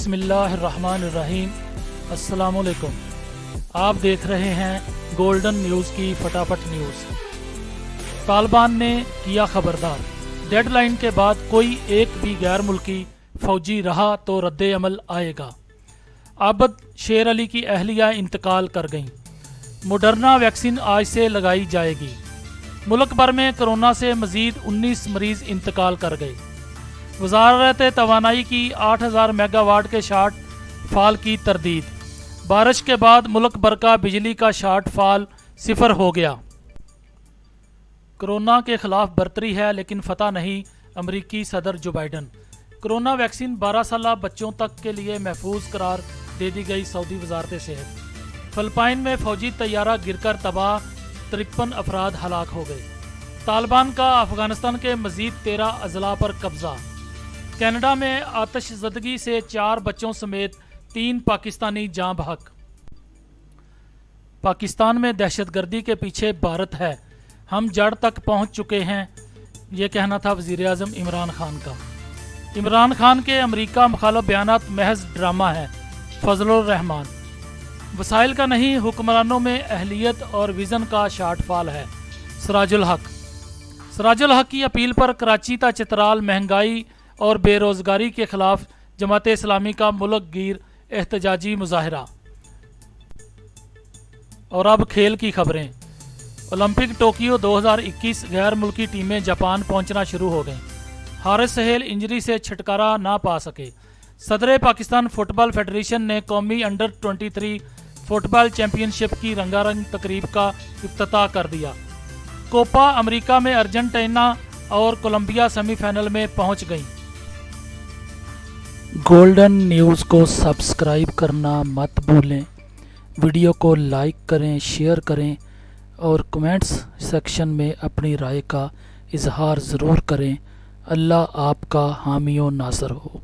بسم اللہ الرحمن الرحیم۔ السلام علیکم، آپ دیکھ رہے ہیں گولڈن نیوز کی فٹافٹ نیوز۔ طالبان نے کیا خبردار، ڈیڈ لائن کے بعد کوئی ایک بھی غیر ملکی فوجی رہا تو رد عمل آئے گا۔ عابد شیر علی کی اہلیہ انتقال کر گئیں، موڈرنا ویکسین آج سے لگائی جائے گی۔ ملک بھر میں کرونا سے مزید 19 مریض انتقال کر گئے۔ وزارت توانائی کی 8000 میگا واٹ کے شارٹ فال کی تردید۔ بارش کے بعد ملک بھر کا بجلی کا شارٹ فال 0 ہو گیا۔ کرونا کے خلاف برتری ہے لیکن فتح نہیں، امریکی صدر جو بائیڈن۔ کرونا ویکسین 12 سالہ بچوں تک کے لیے محفوظ قرار دے دی گئی، سعودی وزارت صحت۔ فلپائن میں فوجی طیارہ گر کر تباہ، 53 افراد ہلاک ہو گئے۔ طالبان کا افغانستان کے مزید 13 اضلاع پر قبضہ۔ کینیڈا میں آتش زدگی سے 4 بچوں سمیت 3 پاکستانی جاں بحق۔ پاکستان میں دہشت گردی کے پیچھے بھارت ہے، ہم جڑ تک پہنچ چکے ہیں، یہ کہنا تھا وزیر اعظم عمران خان کا۔ عمران خان کے امریکہ مخالف بیانات محض ڈرامہ ہیں، فضل الرحمان۔ وسائل کا نہیں، حکمرانوں میں اہلیت اور ویژن کا شارٹ فال ہے، سراج الحق۔ سراج الحق کی اپیل پر کراچی تا چترال مہنگائی اور بے روزگاری کے خلاف جماعت اسلامی کا ملک گیر احتجاجی مظاہرہ۔ اور اب کھیل کی خبریں۔ اولمپک ٹوکیو 2021 غیر ملکی ٹیمیں جاپان پہنچنا شروع ہو گئیں۔ حارث سہیل انجری سے چھٹکارا نہ پا سکے۔ صدر پاکستان فٹ بال فیڈریشن نے قومی انڈر 23 فٹ بال چیمپئن شپ کی رنگا رنگ تقریب کا افتتاح کر دیا۔ کوپا امریکہ میں ارجنٹینا اور کولمبیا سیمی فائنل میں پہنچ گئیں۔ گولڈن نیوز کو سبسکرائب کرنا مت بھولیں، ویڈیو کو لائک کریں، شیئر کریں اور کمنٹس سیکشن میں اپنی رائے کا اظہار ضرور کریں۔ اللہ آپ کا حامی و ناصر ہو۔